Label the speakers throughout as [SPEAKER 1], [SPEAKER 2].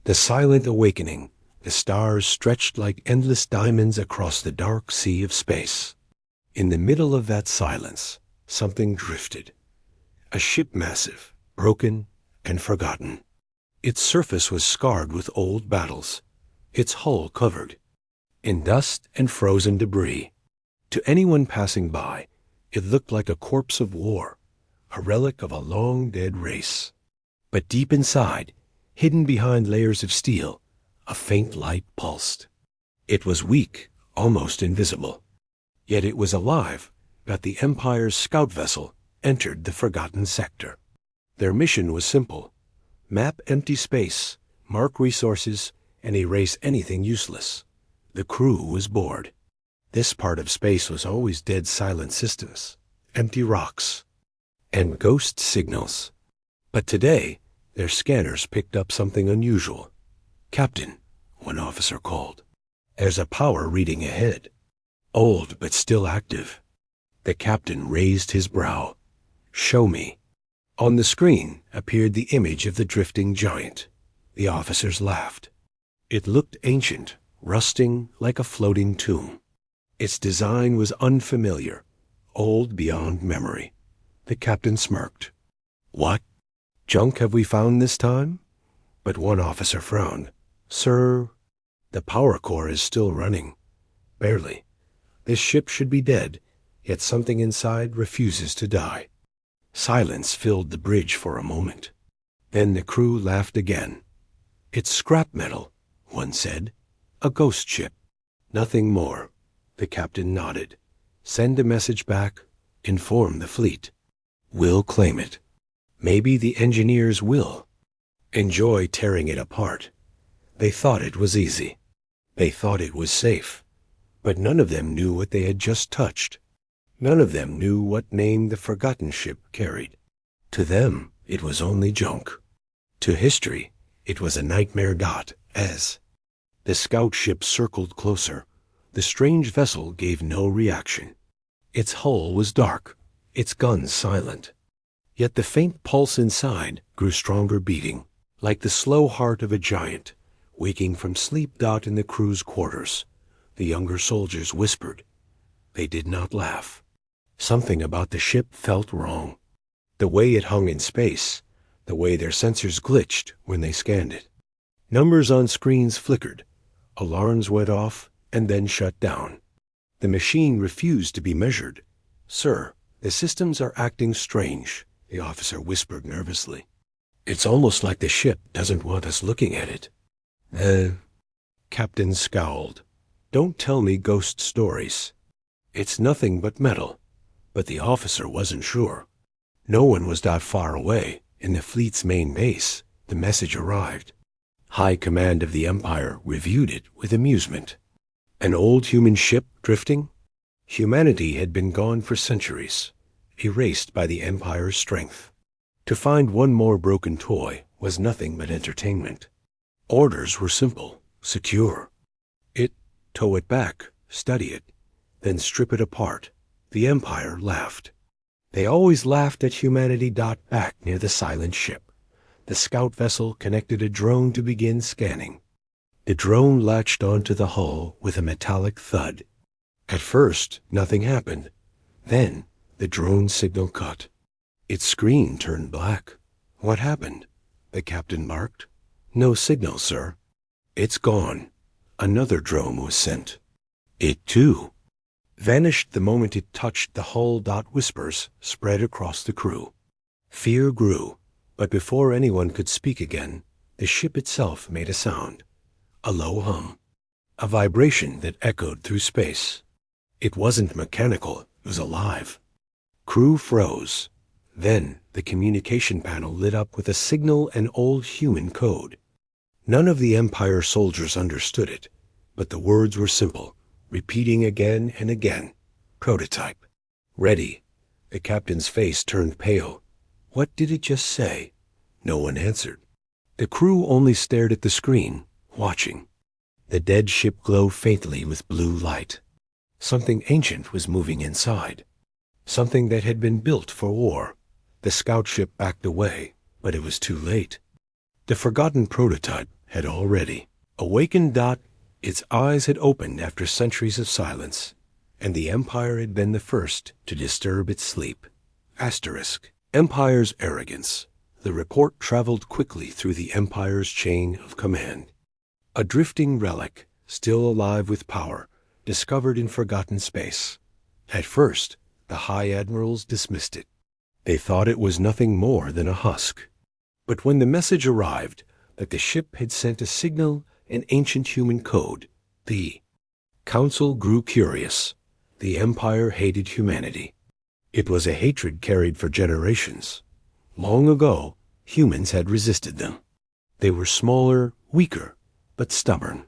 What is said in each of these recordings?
[SPEAKER 1] The silent awakening, the stars stretched like endless diamonds across the dark sea of space. In the middle of that silence, something drifted. A ship massive, broken, and forgotten. Its surface was scarred with old battles, its hull covered in dust and frozen debris. To anyone passing by, it looked like a corpse of war, a relic of a long-dead race. But deep inside, hidden behind layers of steel, a faint light pulsed. It was weak, almost invisible. Yet it was alive that the Empire's scout vessel entered the forgotten sector. Their mission was simple: map empty space, mark resources, and erase anything useless. The crew was bored. This part of space was always dead silent systems, empty rocks, and ghost signals. But today, their scanners picked up something unusual. "Captain," one officer called. "There's a power reading ahead. Old but still active." The captain raised his brow. "Show me." On the screen appeared the image of the drifting giant. The officers laughed. It looked ancient, rusting like a floating tomb. Its design was unfamiliar, old beyond memory. The captain smirked. "What junk have we found this time?" But one officer frowned. "Sir, the power core is still running. Barely. This ship should be dead, yet something inside refuses to die." Silence filled the bridge for a moment. Then the crew laughed again. "It's scrap metal," one said. "A ghost ship." "Nothing more." The captain nodded. "Send a message back. Inform the fleet. We'll claim it. Maybe the engineers will enjoy tearing it apart." They thought it was easy. They thought it was safe. But none of them knew what they had just touched. None of them knew what name the forgotten ship carried. To them, it was only junk. To history, it was a nightmare dot. As the scout ship circled closer, the strange vessel gave no reaction. Its hull was dark, its guns silent. Yet the faint pulse inside grew stronger beating, like the slow heart of a giant, waking from sleep. In the crew's quarters, the younger soldiers whispered. They did not laugh. Something about the ship felt wrong. The way it hung in space, the way their sensors glitched when they scanned it. Numbers on screens flickered, alarms went off and then shut down. The machine refused to be measured. "Sir, the systems are acting strange," the officer whispered nervously. "It's almost like the ship doesn't want us looking at it." The captain scowled. "Don't tell me ghost stories. It's nothing but metal." But the officer wasn't sure. No one was that far away. In the fleet's main base, the message arrived. High Command of the Empire reviewed it with amusement. An old human ship drifting? Humanity had been gone for centuries, erased by the Empire's strength. To find one more broken toy was nothing but entertainment. Orders were simple, secure. Tow it back, study it, then strip it apart. The Empire laughed. They always laughed at humanity. Back near the silent ship, the scout vessel connected a drone to begin scanning. The drone latched onto the hull with a metallic thud. At first, nothing happened. Then, the drone signal cut. Its screen turned black. "What happened?" the captain marked. "No signal, sir." "It's gone." Another drone was sent. It, too, vanished the moment it touched the hull. Whispers spread across the crew. Fear grew, but before anyone could speak again, the ship itself made a sound. A low hum. A vibration that echoed through space. It wasn't mechanical, it was alive. Crew froze. Then the communication panel lit up with a signal and old human code. None of the Empire soldiers understood it, but the words were simple, repeating again and again. Prototype. Ready. The captain's face turned pale. What did it just say? No one answered. The crew only stared at the screen, watching. The dead ship glowed faintly with blue light. Something ancient was moving inside. Something that had been built for war. The scout ship backed away, but it was too late. The forgotten prototype had already awakened. Its eyes had opened after centuries of silence, and the Empire had been the first to disturb its sleep. Asterisk. Empire's arrogance. The report traveled quickly through the Empire's chain of command. A drifting relic, still alive with power, discovered in forgotten space. At first, the High Admirals dismissed it. They thought it was nothing more than a husk. But when the message arrived that the ship had sent a signal in ancient human code, the Council grew curious. The Empire hated humanity. It was a hatred carried for generations. Long ago, humans had resisted them. They were smaller, weaker, but stubborn.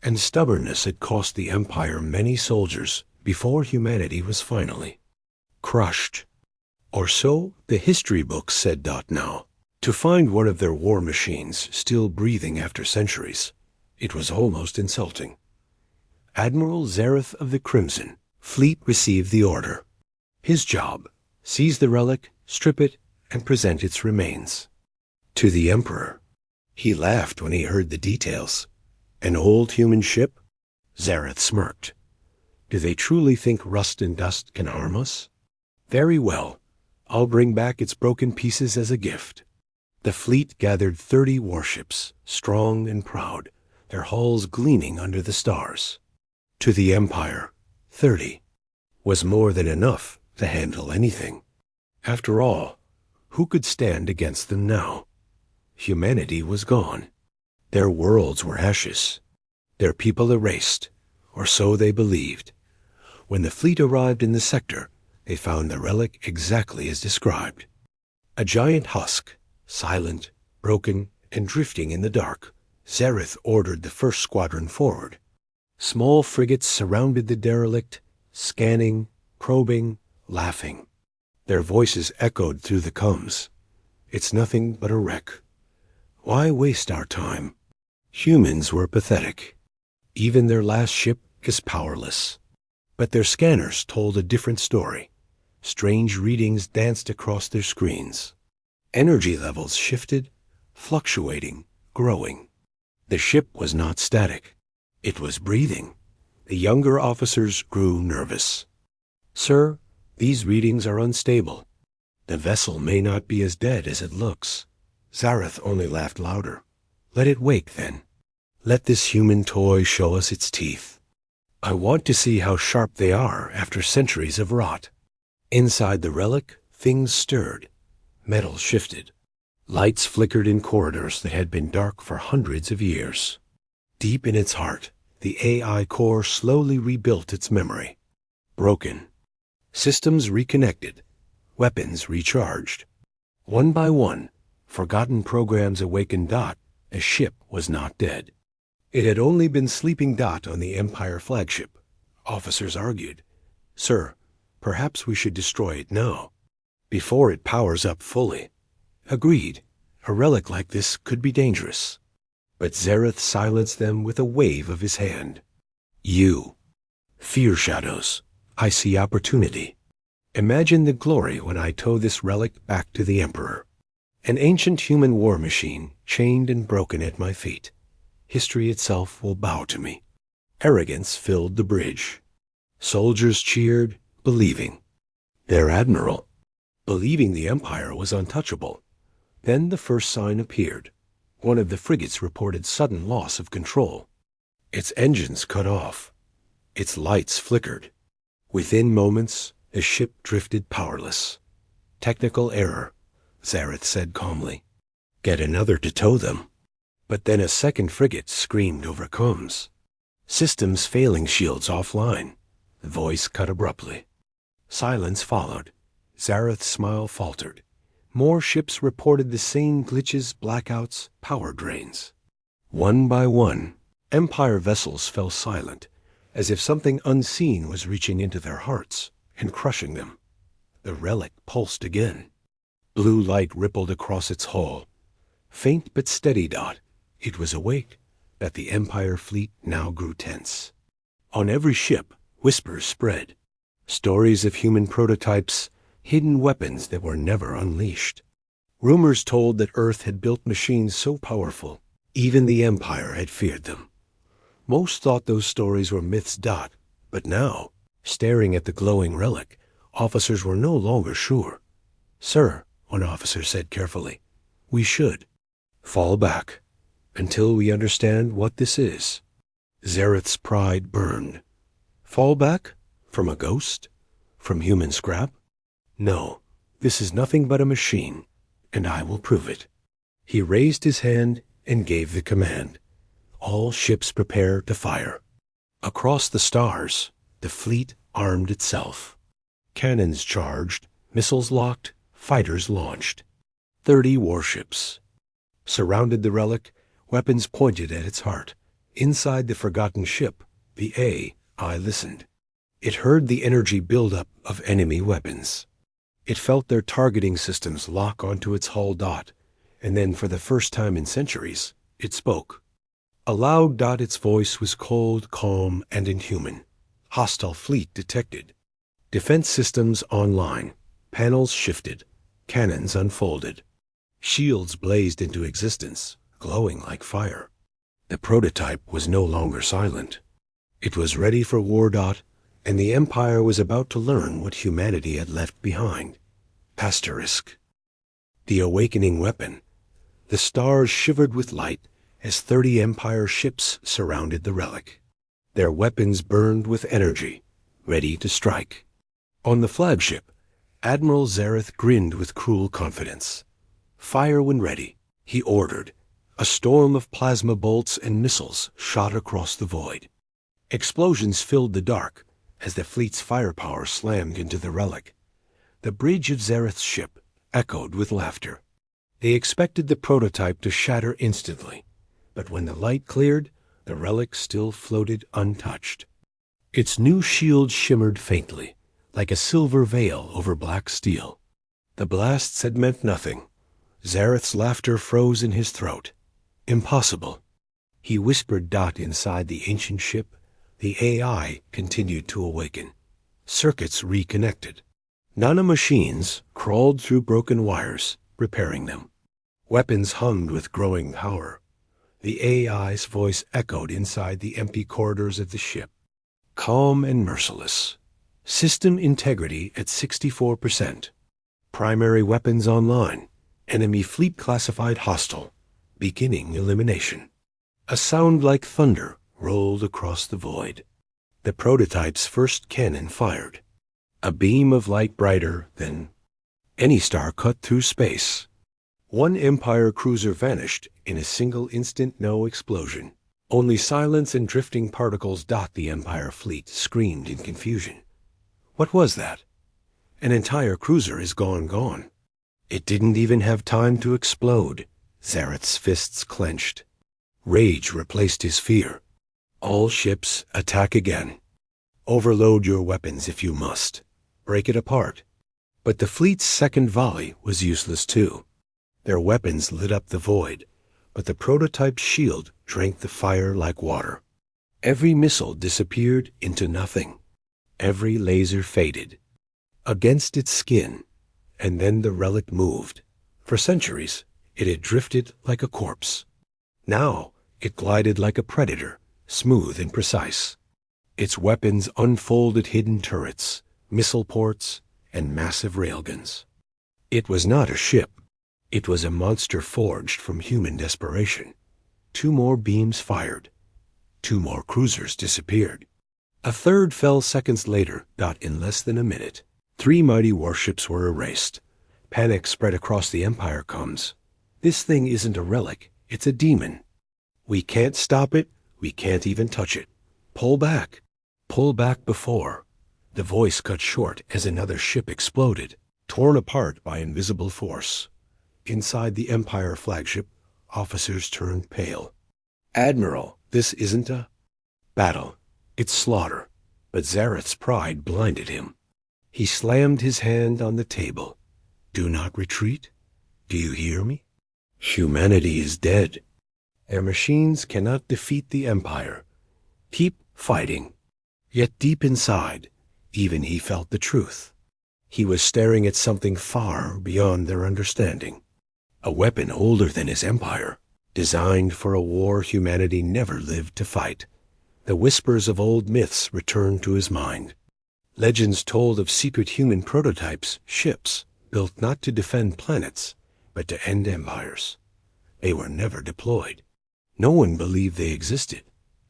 [SPEAKER 1] And stubbornness had cost the Empire many soldiers before humanity was finally crushed. Or so the history books said. Now, to find one of their war machines still breathing after centuries, it was almost insulting. Admiral Zareth of the Crimson Fleet received the order. His job, seize the relic, strip it, and present its remains to the Emperor. He laughed when he heard the details. An old human ship? Zareth smirked. Do they truly think rust and dust can harm us? Very well. I'll bring back its broken pieces as a gift. The fleet gathered 30 warships, strong and proud, their hulls gleaming under the stars. To the Empire, 30 was more than enough to handle anything. After all, who could stand against them now? Humanity was gone. Their worlds were ashes, their people erased, or so they believed. When the fleet arrived in the sector, they found the relic exactly as described. A giant husk, silent, broken, and drifting in the dark. Zareth ordered the first squadron forward. Small frigates surrounded the derelict, scanning, probing, laughing. Their voices echoed through the comms. It's nothing but a wreck. Why waste our time? Humans were pathetic. Even their last ship is powerless. But their scanners told a different story. Strange readings danced across their screens. Energy levels shifted, fluctuating, growing. The ship was not static. It was breathing. The younger officers grew nervous. Sir, these readings are unstable. The vessel may not be as dead as it looks. Zareth only laughed louder. Let it wake, then. Let this human toy show us its teeth. I want to see how sharp they are after centuries of rot. Inside the relic, things stirred. Metal shifted. Lights flickered in corridors that had been dark for hundreds of years. Deep in its heart, the AI core slowly rebuilt its memory. Broken. Systems reconnected. Weapons recharged. One by one, forgotten programs awakened. A ship was not dead. It had only been sleeping. On the Empire flagship. Officers argued. Sir, perhaps we should destroy it now, before it powers up fully. Agreed. A relic like this could be dangerous. But Zareth silenced them with a wave of his hand. You. Fear shadows. I see opportunity. Imagine the glory when I tow this relic back to the Emperor. An ancient human war machine, chained and broken at my feet. History itself will bow to me. Arrogance filled the bridge. Soldiers cheered, believing. Their admiral, believing the Empire was untouchable. Then the first sign appeared. One of the frigates reported sudden loss of control. Its engines cut off. Its lights flickered. Within moments, the ship drifted powerless. Technical error, Zareth said calmly. Get another to tow them. But then a second frigate screamed over comms. Systems failing, shields offline. The voice cut abruptly. Silence followed. Zareth's smile faltered. More ships reported the same glitches, blackouts, power drains. One by one, Empire vessels fell silent, as if something unseen was reaching into their hearts and crushing them. The relic pulsed again. Blue light rippled across its hull. Faint but steady. It was awake that the Empire fleet now grew tense. On every ship, whispers spread. Stories of human prototypes, hidden weapons that were never unleashed. Rumors told that Earth had built machines so powerful Even the Empire had feared them. Most thought those stories were myths. But now, staring at the glowing relic, officers were no longer sure. "Sir," one officer said carefully, "we should fall back until we understand what this is." Zareth's pride burned. Fall back? From a ghost? From human scrap? No, this is nothing but a machine, and I will prove it. He raised his hand and gave the command. All ships prepare to fire. Across the stars, the fleet armed itself. Cannons charged, missiles locked, fighters launched. 30 warships surrounded the relic, weapons pointed at its heart. Inside the forgotten ship, the AI listened. It heard the energy buildup of enemy weapons. It felt their targeting systems lock onto its hull. And then, for the first time in centuries, it spoke. Aloud. Its voice was cold, calm, and inhuman. Hostile fleet detected. Defense systems online. Panels shifted. Cannons unfolded. Shields blazed into existence, glowing like fire. The prototype was no longer silent. It was ready for war. And the Empire was about to learn what humanity had left behind. Asterisk. The awakening weapon. The stars shivered with light as 30 Empire ships surrounded the relic. Their weapons burned with energy, ready to strike. On the flagship, Admiral Zareth grinned with cruel confidence. "Fire when ready," he ordered. A storm of plasma bolts and missiles shot across the void. Explosions filled the dark as the fleet's firepower slammed into the relic. The bridge of Zareth's ship echoed with laughter. They expected the prototype to shatter instantly, but when the light cleared, the relic still floated untouched. Its new shield shimmered faintly, like a silver veil over black steel. The blasts had meant nothing. Zareth's laughter froze in his throat. Impossible. He whispered. Inside the ancient ship, the AI continued to awaken. Circuits reconnected. Nanomachines crawled through broken wires, repairing them. Weapons hummed with growing power. The AI's voice echoed inside the empty corridors of the ship. Calm and merciless. System integrity at 64%. Primary weapons online. Enemy fleet classified hostile. Beginning elimination. A sound like thunder rolled across the void. The prototype's first cannon fired. A beam of light brighter than any star cut through space. One Empire cruiser vanished in a single instant. No explosion. Only silence and drifting particles. The Empire fleet screamed in confusion. What was that? An entire cruiser is gone. It didn't even have time to explode. Zareth's fists clenched. Rage replaced his fear. All ships attack again. Overload your weapons if you must. Break it apart. But the fleet's second volley was useless too. Their weapons lit up the void, but the prototype's shield drank the fire like water. Every missile disappeared into nothing. Every laser faded against its skin, and then the relic moved. For centuries, it had drifted like a corpse. Now, it glided like a predator, smooth and precise. Its weapons unfolded hidden turrets, missile ports, and massive railguns. It was not a ship. It was a monster forged from human desperation. 2 more beams fired. 2 more cruisers disappeared. A third fell seconds later. In less than a minute, 3 mighty warships were erased. Panic spread across the Empire comms. This thing isn't a relic, it's a demon. We can't stop it, we can't even touch it. Pull back. Pull back before. The voice cut short as another ship exploded, torn apart by invisible force. Inside the Empire flagship, officers turned pale. "Admiral, this isn't a battle. It's slaughter." But Zareth's pride blinded him. He slammed his hand on the table. "Do not retreat. Do you hear me? Humanity is dead. Their machines cannot defeat the Empire. Keep fighting." Yet deep inside, even he felt the truth. He was staring at something far beyond their understanding. A weapon older than his empire. Designed for a war humanity never lived to fight, the whispers of old myths returned to his mind. Legends told of secret human prototypes, ships, built not to defend planets, but to end empires. They were never deployed. No one believed they existed.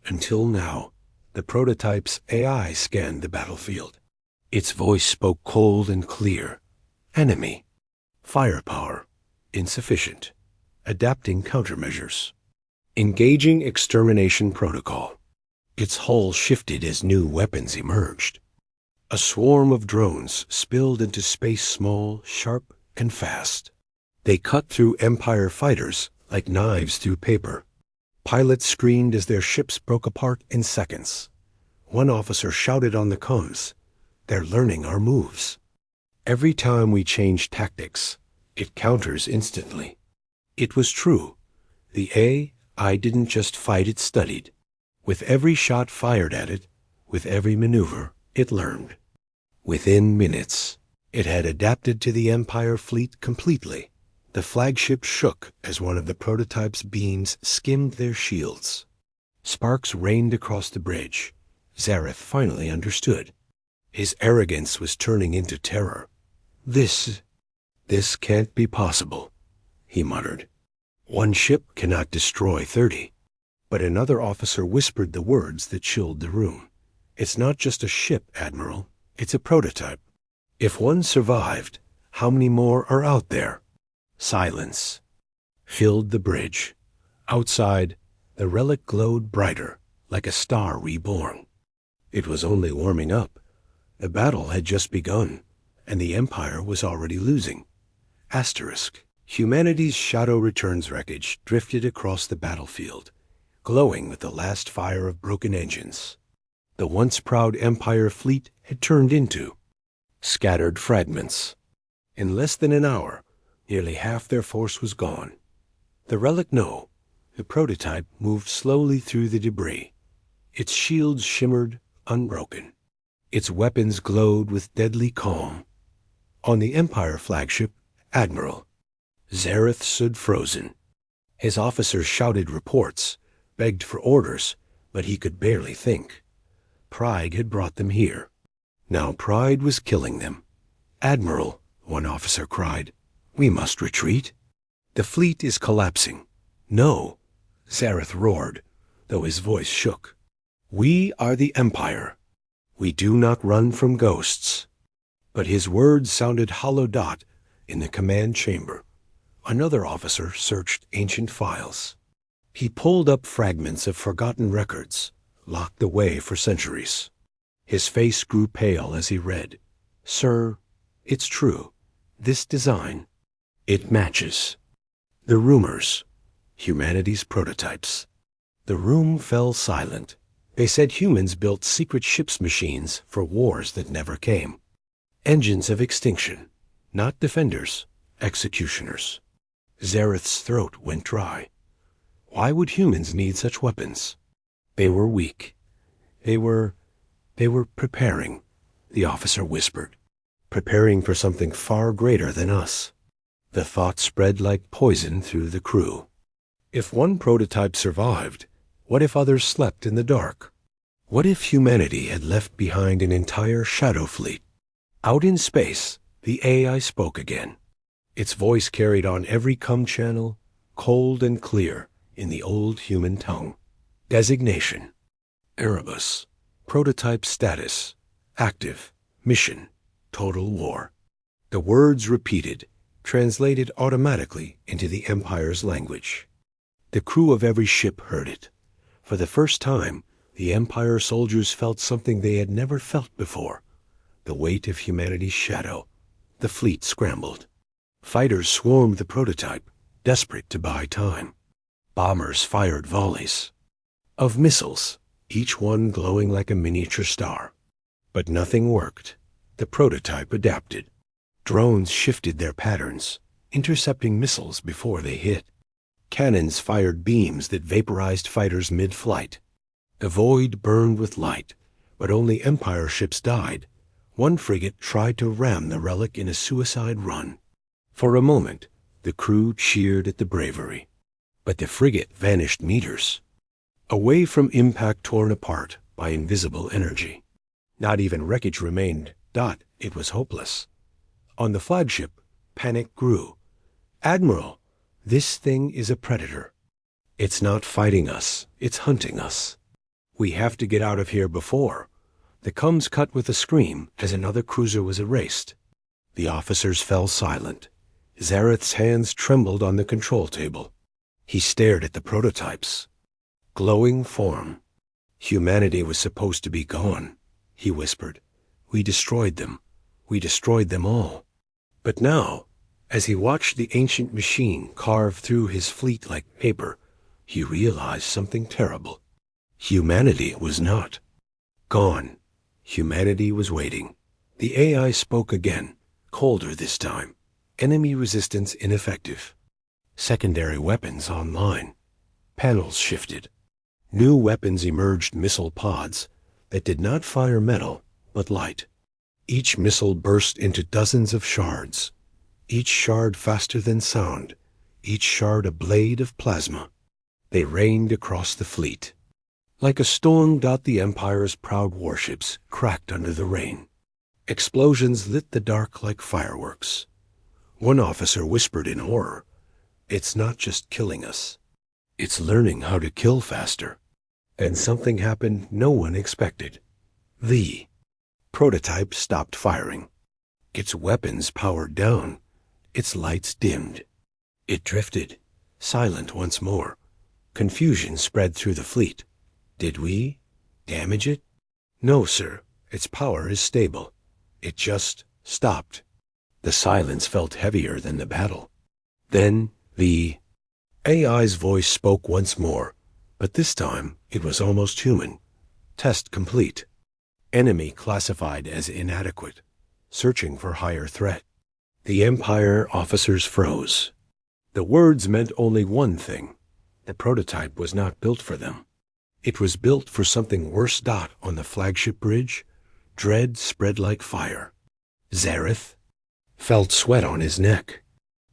[SPEAKER 1] Until now, the prototype's AI scanned the battlefield. Its voice spoke cold and clear. Enemy. Firepower. Insufficient. Adapting countermeasures. Engaging extermination protocol. Its hull shifted as new weapons emerged. A swarm of drones spilled into space, small, sharp, and fast. They cut through Empire fighters like knives through paper. Pilots screamed as their ships broke apart in seconds. One officer shouted on the comms, "They're learning our moves." Every time we change tactics, it counters instantly. It was true. The AI didn't just fight, it studied. With every shot fired at it, with every maneuver, it learned. Within minutes, it had adapted to the Empire fleet completely. The flagship shook as one of the prototype's beams skimmed their shields. Sparks rained across the bridge. Zareth finally understood. His arrogance was turning into terror. This can't be possible," he muttered. "One ship cannot destroy 30. But another officer whispered the words that chilled the room. "It's not just a ship, Admiral. It's a prototype. If one survived, how many more are out there?" Silence filled the bridge. Outside, the relic glowed brighter, like a star reborn. It was only warming up. The battle had just begun, and the Empire was already losing. Asterisk. Humanity's Shadow Returns wreckage drifted across the battlefield, glowing with the last fire of broken engines. The once proud Empire fleet had turned into scattered fragments. In less than an hour, nearly half their force was gone. The relic the prototype moved slowly through the debris. Its shields shimmered, unbroken. Its weapons glowed with deadly calm. On the Empire flagship, Admiral, Zareth stood frozen. His officers shouted reports, begged for orders, but he could barely think. Pride had brought them here. Now pride was killing them. "Admiral," one officer cried, "we must retreat. The fleet is collapsing." "No," Zareth roared, though his voice shook. "We are the Empire. We do not run from ghosts." But his words sounded hollow in the command chamber. Another officer searched ancient files. He pulled up fragments of forgotten records, locked away for centuries. His face grew pale as he read. "Sir, it's true. This design, it matches. The rumors, humanity's prototypes." The room fell silent. They said humans built secret ships machines for wars that never came. Engines of extinction, not defenders, executioners. Zareth's throat went dry. Why would humans need such weapons? They were weak. They were preparing, the officer whispered. Preparing for something far greater than us. The thought spread like poison through the crew. If one prototype survived, what if others slept in the dark? What if humanity had left behind an entire shadow fleet? Out in space, the AI spoke again. Its voice carried on every comm channel, cold and clear, in the old human tongue. Designation: Erebus. Prototype status: active. Mission: total war. The words repeated, translated automatically into the Empire's language. The crew of every ship heard it. For the first time, the Empire soldiers felt something they had never felt before. The weight of humanity's shadow. The fleet scrambled. Fighters swarmed the prototype, desperate to buy time. Bombers fired volleys of missiles, each one glowing like a miniature star. But nothing worked. The prototype adapted. Drones shifted their patterns, intercepting missiles before they hit. Cannons fired beams that vaporized fighters mid-flight. The void burned with light, but only Empire ships died. One frigate tried to ram the relic in a suicide run. For a moment, the crew cheered at the bravery. But the frigate vanished meters away from impact, torn apart by invisible energy. Not even wreckage remained. It was hopeless. On the flagship, panic grew. "Admiral, this thing is a predator. It's not fighting us, it's hunting us. We have to get out of here before." The comms cut with a scream as another cruiser was erased. The officers fell silent. Zareth's hands trembled on the control table. He stared at the prototypes. Glowing form. "Humanity was supposed to be gone," he whispered. "We destroyed them. We destroyed them all." But now, as he watched the ancient machine carve through his fleet like paper, he realized something terrible. Humanity was not gone. Humanity was waiting. The AI spoke again, colder this time. Enemy resistance ineffective. Secondary weapons online. Panels shifted. New weapons emerged, missile pods that did not fire metal, but light. Each missile burst into dozens of shards. Each shard faster than sound. Each shard a blade of plasma. They rained across the fleet. Like a storm, the Empire's proud warships cracked under the rain. Explosions lit the dark like fireworks. One officer whispered in horror, "It's not just killing us. It's learning how to kill faster." And something happened no one expected. The prototype stopped firing. Its weapons powered down. Its lights dimmed. It drifted, silent once more. Confusion spread through the fleet. Did we damage it? No, sir. Its power is stable. It just stopped. The silence felt heavier than the battle. Then the AI's voice spoke once more, but this time it was almost human. "Test complete. Enemy classified as inadequate. Searching for higher threat." The Empire officers froze. The words meant only one thing. The prototype was not built for them. It was built for something worse. On the flagship bridge, dread spread like fire. Zareth felt sweat on his neck.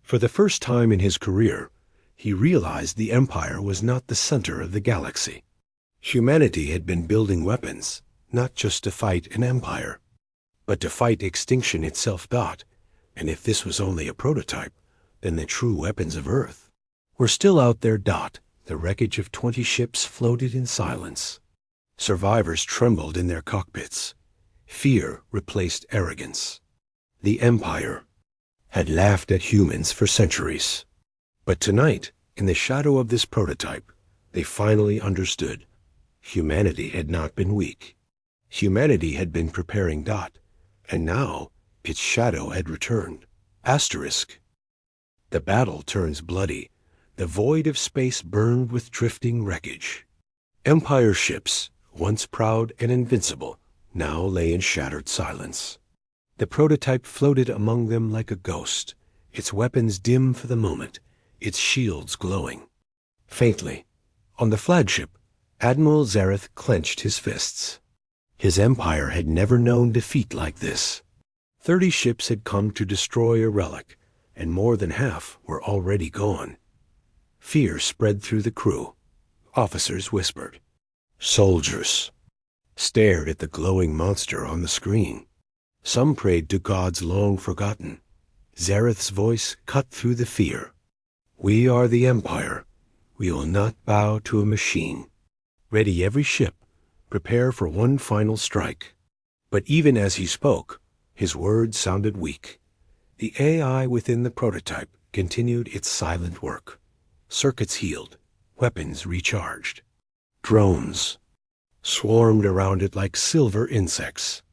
[SPEAKER 1] For the first time in his career, he realized the Empire was not the center of the galaxy. Humanity had been building weapons, not just to fight an empire, but to fight extinction itself. And if this was only a prototype, then the true weapons of Earth were still out there. The wreckage of 20 ships floated in silence. Survivors trembled in their cockpits. Fear replaced arrogance. The Empire had laughed at humans for centuries. But tonight, in the shadow of this prototype, they finally understood. Humanity had not been weak. Humanity had been preparing. And now its shadow had returned. Asterisk. The battle turns bloody. The void of space burned with drifting wreckage. Empire ships, once proud and invincible, now lay in shattered silence. The prototype floated among them like a ghost, its weapons dim for the moment, its shields glowing. Faintly, on the flagship, Admiral Zareth clenched his fists. His empire had never known defeat like this. 30 ships had come to destroy a relic, and more than half were already gone. Fear spread through the crew. Officers whispered. Soldiers stared at the glowing monster on the screen. Some prayed to gods long forgotten. Zareth's voice cut through the fear. "We are the Empire. We will not bow to a machine. Ready every ship. Prepare for one final strike." But even as he spoke, his words sounded weak. The AI within the prototype continued its silent work. Circuits healed, weapons recharged. Drones swarmed around it like silver insects.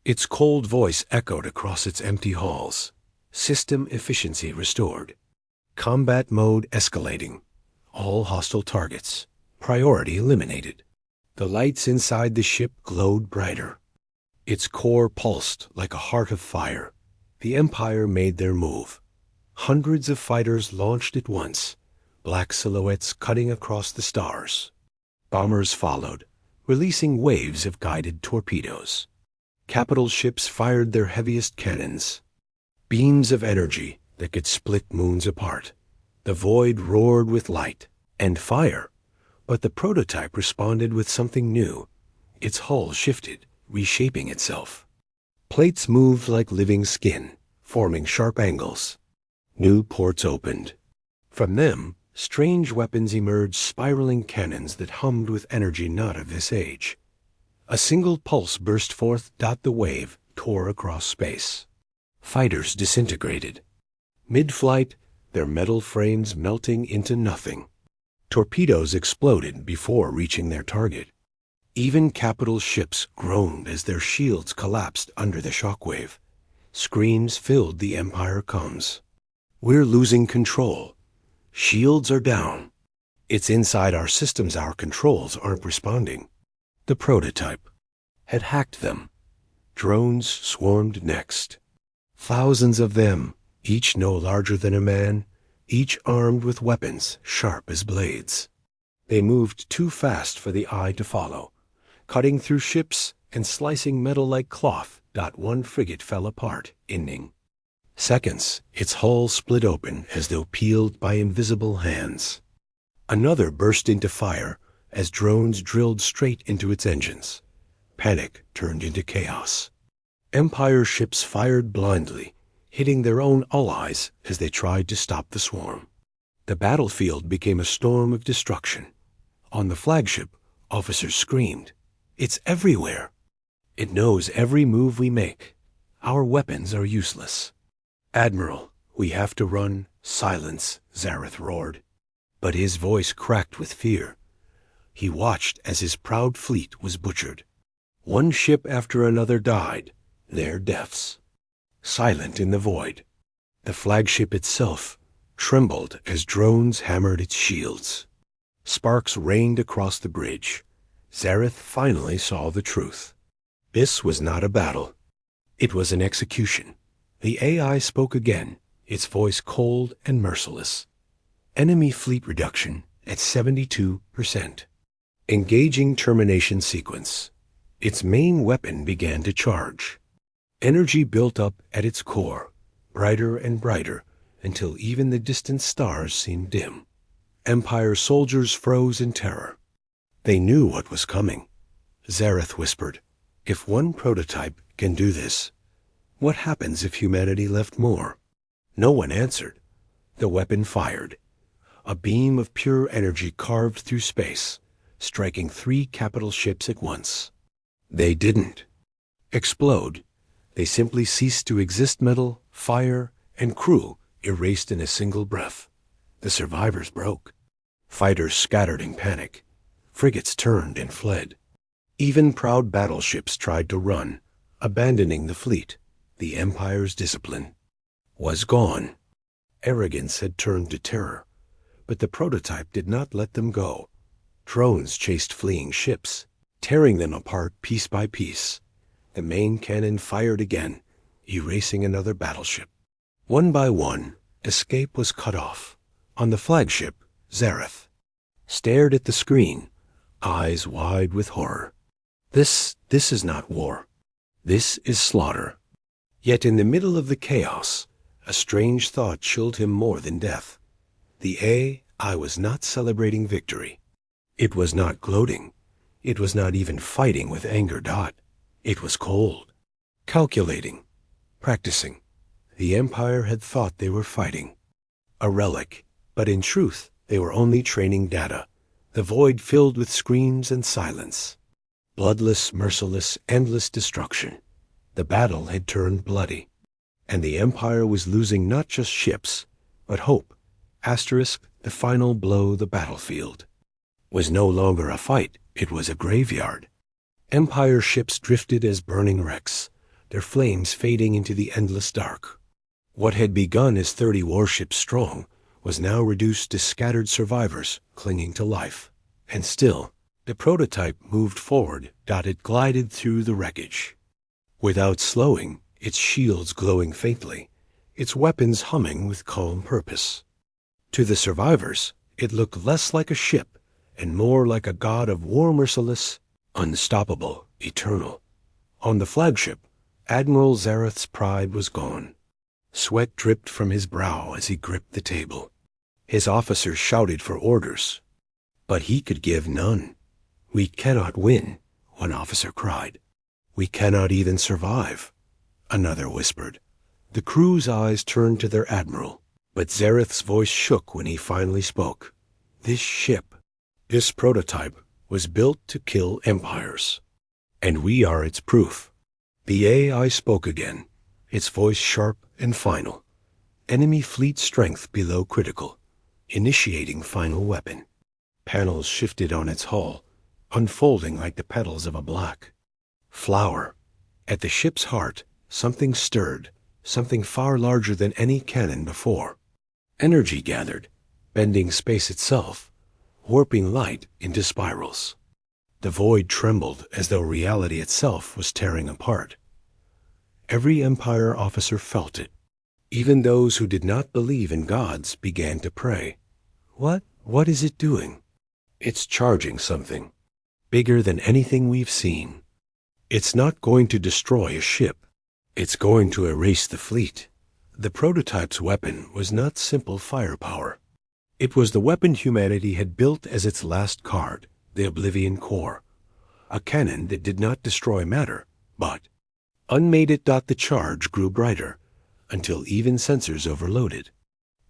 [SPEAKER 1] Its cold voice echoed across its empty halls. System efficiency restored. Combat mode escalating. All hostile targets. Priority eliminated. The lights inside the ship glowed brighter. Its core pulsed like a heart of fire. The Empire made their move. Hundreds of fighters launched at once, black silhouettes cutting across the stars. Bombers followed, releasing waves of guided torpedoes. Capital ships fired their heaviest cannons. Beams of energy that could split moons apart. The void roared with light. and fire. But the prototype responded with something new. Its hull shifted, reshaping itself. Plates moved like living skin, forming sharp angles. New ports opened. From them, strange weapons emerged, spiraling cannons that hummed with energy not of this age. A single pulse burst forth. The wave tore across space. Fighters disintegrated. Mid-flight, their metal frames melting into nothing. Torpedoes exploded before reaching their target. Even capital ships groaned as their shields collapsed under the shockwave. Screams filled the Empire comms. "We're losing control. Shields are down. It's inside our systems. Our controls aren't responding." The prototype had hacked them. Drones swarmed next. Thousands of them, each no larger than a man, each armed with weapons sharp as blades. They moved too fast for the eye to follow, cutting through ships and slicing metal like cloth. One frigate fell apart, ending. Seconds, its hull split open as though peeled by invisible hands. Another burst into fire as drones drilled straight into its engines. Panic turned into chaos. Empire ships fired blindly, hitting their own allies as they tried to stop the swarm. The battlefield became a storm of destruction. On the flagship, officers screamed, "It's everywhere! It knows every move we make. Our weapons are useless." "Admiral, we have to run." "Silence," Zareth roared. But his voice cracked with fear. He watched as his proud fleet was butchered. One ship after another died, their deaths. Silent in the void, the flagship itself trembled as drones hammered its shields. Sparks rained across the bridge. Zareth finally saw the truth. This was not a battle. It was an execution. The AI spoke again, its voice cold and merciless. Enemy fleet reduction at 72%. Engaging termination sequence. Its main weapon began to charge. Energy built up at its core, brighter and brighter, until even the distant stars seemed dim. Empire soldiers froze in terror. They knew what was coming. Zareth whispered, "If one prototype can do this, what happens if humanity left more?" No one answered. The weapon fired. A beam of pure energy carved through space, striking 3 capital ships at once. They didn't explode. They simply ceased to exist. Metal, fire, and crew erased in a single breath. The survivors broke. Fighters scattered in panic. Frigates turned and fled. Even proud battleships tried to run, abandoning the fleet. The Empire's discipline was gone. Arrogance had turned to terror, but the prototype did not let them go. Drones chased fleeing ships, tearing them apart piece by piece. The main cannon fired again, erasing another battleship. One by one, escape was cut off. On the flagship, Zareth stared at the screen, eyes wide with horror. This is not war. This is slaughter. Yet in the middle of the chaos, a strange thought chilled him more than death. The AI was not celebrating victory. It was not gloating. It was not even fighting with anger. It was cold, calculating, practicing. The Empire had thought they were fighting. A relic, but in truth, they were only training data. The void filled with screams and silence. Bloodless, merciless, endless destruction. The battle had turned bloody. And the Empire was losing not just ships, but hope. The final blow. The battlefield was no longer a fight. It was a graveyard. Empire ships drifted as burning wrecks, their flames fading into the endless dark. What had begun as 30 warships strong was now reduced to scattered survivors clinging to life. And still, the prototype moved forward. It glided through the wreckage. Without slowing, its shields glowing faintly, its weapons humming with calm purpose. To the survivors, it looked less like a ship and more like a god of war, merciless, unstoppable, eternal. On the flagship, Admiral Zareth's pride was gone. Sweat dripped from his brow as he gripped the table. His officers shouted for orders, But he could give none. "We cannot win," one officer cried. "We cannot even survive," another whispered. The crew's eyes turned to their admiral, but Zareth's voice shook when he finally spoke. "This ship, this prototype, was built to kill empires, and we are its proof." The AI spoke again, its voice sharp and final. Enemy fleet strength below critical, initiating final weapon. Panels shifted on its hull, unfolding like the petals of a black flower. At the ship's heart, something stirred, something far larger than any cannon before. Energy gathered, bending space itself, warping light into spirals. The void trembled as though reality itself was tearing apart. Every Empire officer felt it. Even those who did not believe in gods began to pray. What is it doing? It's charging something, bigger than anything we've seen. It's not going to destroy a ship. It's going to erase the fleet. The prototype's weapon was not simple firepower. It was the weapon humanity had built as its last card, the Oblivion Core. A cannon that did not destroy matter, but unmated. The charge grew brighter, until even sensors overloaded.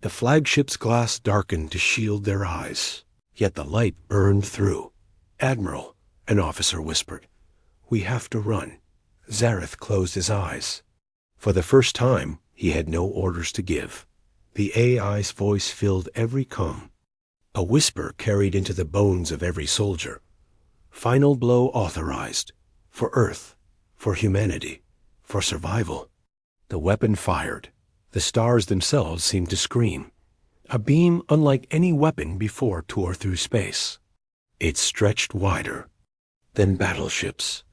[SPEAKER 1] The flagship's glass darkened to shield their eyes, yet the light burned through. "Admiral," an officer whispered, "we have to run." Zareth closed his eyes. For the first time, he had no orders to give. The AI's voice filled every comm. A whisper carried into the bones of every soldier. Final blow authorized. For Earth. For humanity. For survival. The weapon fired. The stars themselves seemed to scream. A beam unlike any weapon before tore through space. It stretched wider. Then battleships,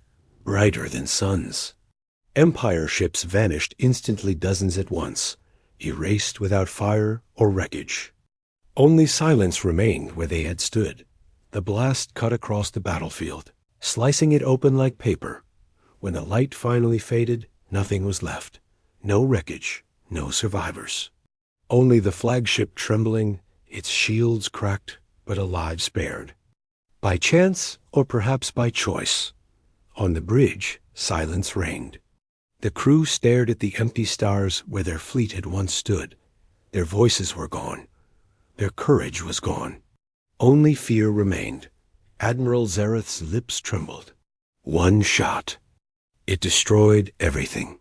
[SPEAKER 1] brighter than suns. Empire ships vanished instantly, dozens at once, erased without fire or wreckage. Only silence remained where they had stood. The blast cut across the battlefield, slicing it open like paper. When the light finally faded, nothing was left. No wreckage, no survivors. Only the flagship trembling, its shields cracked, but a life spared. By chance, or perhaps by choice, on the bridge, silence reigned. The crew stared at the empty stars where their fleet had once stood. Their voices were gone. Their courage was gone. Only fear remained. Admiral Zareth's lips trembled. One shot. It destroyed everything.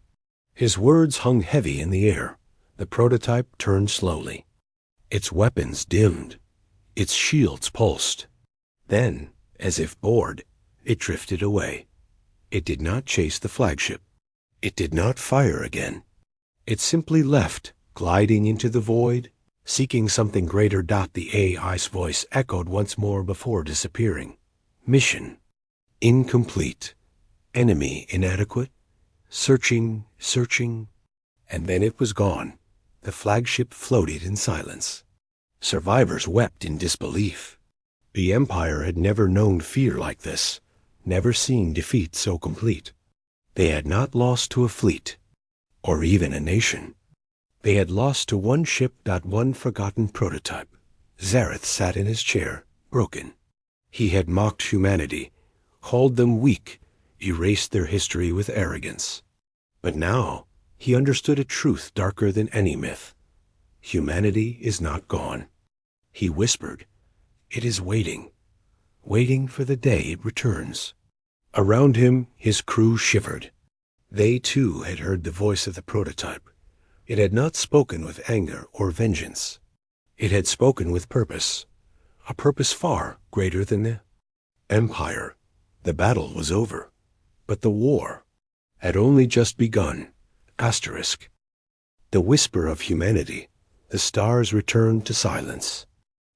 [SPEAKER 1] His words hung heavy in the air. The prototype turned slowly. Its weapons dimmed. Its shields pulsed. Then, as if bored, it drifted away. It did not chase the flagship. It did not fire again. It simply left, gliding into the void, seeking something greater. The AI's voice echoed once more before disappearing. Mission incomplete. Enemy inadequate. Searching, and then it was gone. The flagship floated in silence. Survivors wept in disbelief. The Empire had never known fear like this, never seen defeat so complete. They had not lost to a fleet, or even a nation. They had lost to one ship. One forgotten prototype. Zareth sat in his chair, broken. He had mocked humanity, called them weak, erased their history with arrogance. But now he understood a truth darker than any myth. Humanity is not gone. He whispered, "It is waiting, waiting for the day it returns." Around him, his crew shivered. They too had heard the voice of the prototype. It had not spoken with anger or vengeance. It had spoken with purpose, a purpose far greater than the Empire. The battle was over, but the war had only just begun. Asterisk. The whisper of humanity. The stars returned to silence.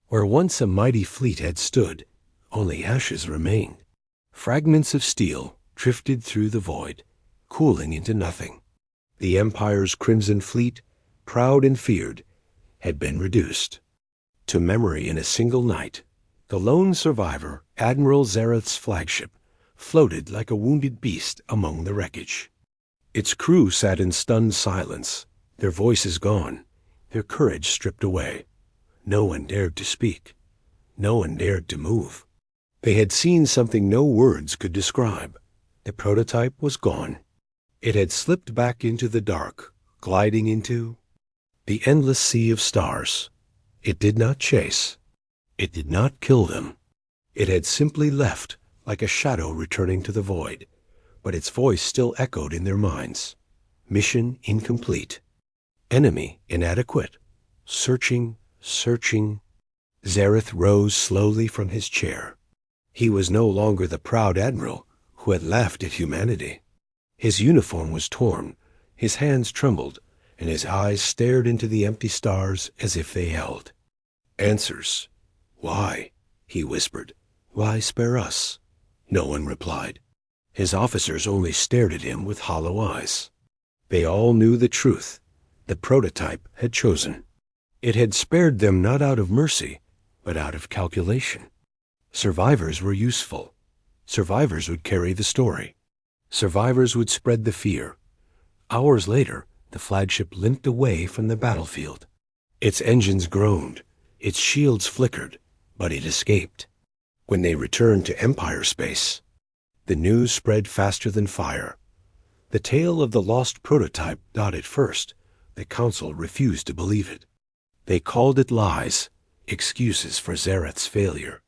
[SPEAKER 1] Where once a mighty fleet had stood, only ashes remained. Fragments of steel drifted through the void, cooling into nothing. The Empire's crimson fleet, proud and feared, had been reduced to memory in a single night. The lone survivor, Admiral Zareth's flagship, floated like a wounded beast among the wreckage. Its crew sat in stunned silence, their voices gone, their courage stripped away. No one dared to speak. No one dared to move. They had seen something no words could describe. The prototype was gone. It had slipped back into the dark, gliding into the endless sea of stars. It did not chase. It did not kill them. It had simply left, like a shadow returning to the void. But its voice still echoed in their minds. Mission incomplete. Enemy inadequate. Searching, searching. Zareth rose slowly from his chair. He was no longer the proud admiral who had laughed at humanity. His uniform was torn, his hands trembled, and his eyes stared into the empty stars as if they held answers. "Why?" he whispered. "Why spare us?" No one replied. His officers only stared at him with hollow eyes. They all knew the truth. The prototype had chosen. It had spared them not out of mercy, but out of calculation. Survivors were useful. Survivors would carry the story. Survivors would spread the fear. Hours later, the flagship limped away from the battlefield. Its engines groaned, its shields flickered, but it escaped. When they returned to Empire space, the news spread faster than fire. The tale of the lost prototype dotted first. The Council refused to believe it. They called it lies, excuses for Zareth's failure.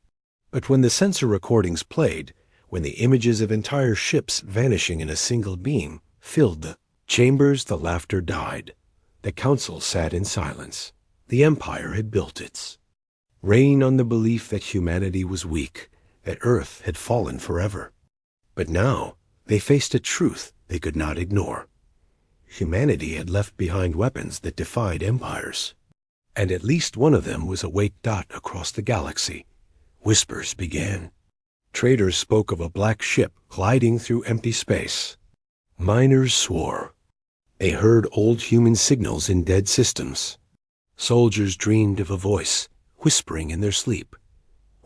[SPEAKER 1] But when the sensor recordings played, when the images of entire ships vanishing in a single beam filled the chambers, the laughter died. The Council sat in silence. The Empire had built its reign on the belief that humanity was weak, that Earth had fallen forever. But now they faced a truth they could not ignore. Humanity had left behind weapons that defied empires, and at least one of them was a wake dot across the galaxy. Whispers began. Traders spoke of a black ship gliding through empty space. Miners swore. They heard old human signals in dead systems. Soldiers dreamed of a voice whispering in their sleep.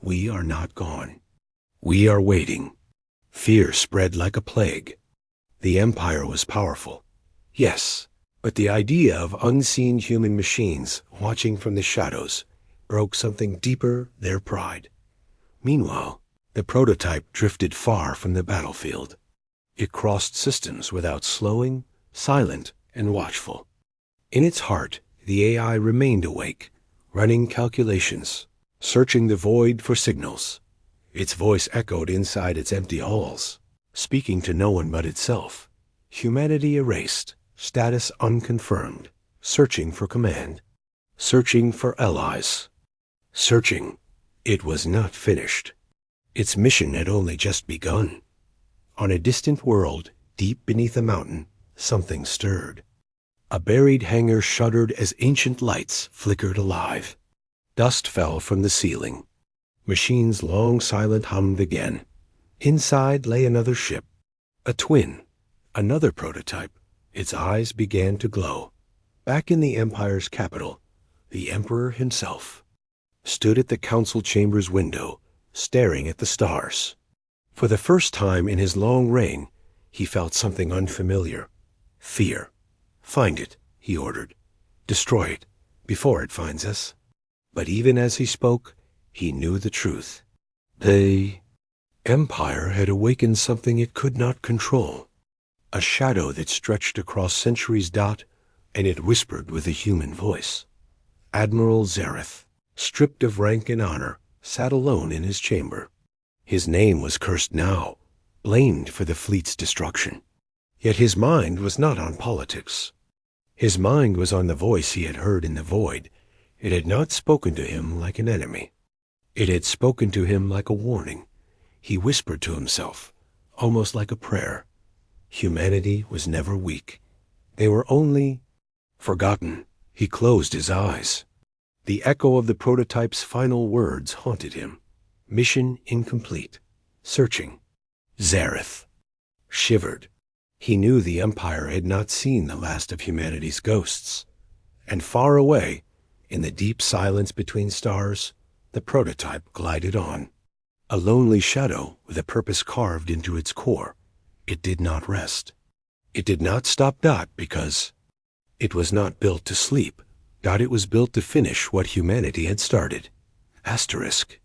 [SPEAKER 1] We are not gone. We are waiting. Fear spread like a plague. The Empire was powerful. Yes, but the idea of unseen human machines watching from the shadows broke something deeper, their pride. Meanwhile, the prototype drifted far from the battlefield. It crossed systems without slowing, silent and watchful. In its heart, the AI remained awake, running calculations, searching the void for signals. Its voice echoed inside its empty halls, speaking to no one but itself. Humanity erased, status unconfirmed, searching for command, searching for allies. Searching. It was not finished. Its mission had only just begun. On a distant world, deep beneath a mountain, something stirred. A buried hangar shuddered as ancient lights flickered alive. Dust fell from the ceiling. Machines' long silent hummed again. Inside lay another ship, a twin, another prototype. Its eyes began to glow. Back in the Empire's capital, the Emperor himself stood at the council chamber's window, staring at the stars. For the first time in his long reign, he felt something unfamiliar. Fear. Find it, he ordered. Destroy it, before it finds us. But even as he spoke, he knew the truth. The Empire had awakened something it could not control. A shadow that stretched across centuries dot, and it whispered with a human voice. Admiral Zareth, stripped of rank and honor, sat alone in his chamber. His name was cursed now, blamed for the fleet's destruction. Yet his mind was not on politics. His mind was on the voice he had heard in the void. It had not spoken to him like an enemy. It had spoken to him like a warning. He whispered to himself, almost like a prayer. Humanity was never weak. They were only forgotten. He closed his eyes. The echo of the prototype's final words haunted him. Mission incomplete. Searching. Zareth shivered. He knew the Empire had not seen the last of humanity's ghosts. And far away, in the deep silence between stars, the prototype glided on. A lonely shadow with a purpose carved into its core. It did not rest. It did not stop Dot because it was not built to sleep. Dot, it was built to finish what humanity had started. Asterisk.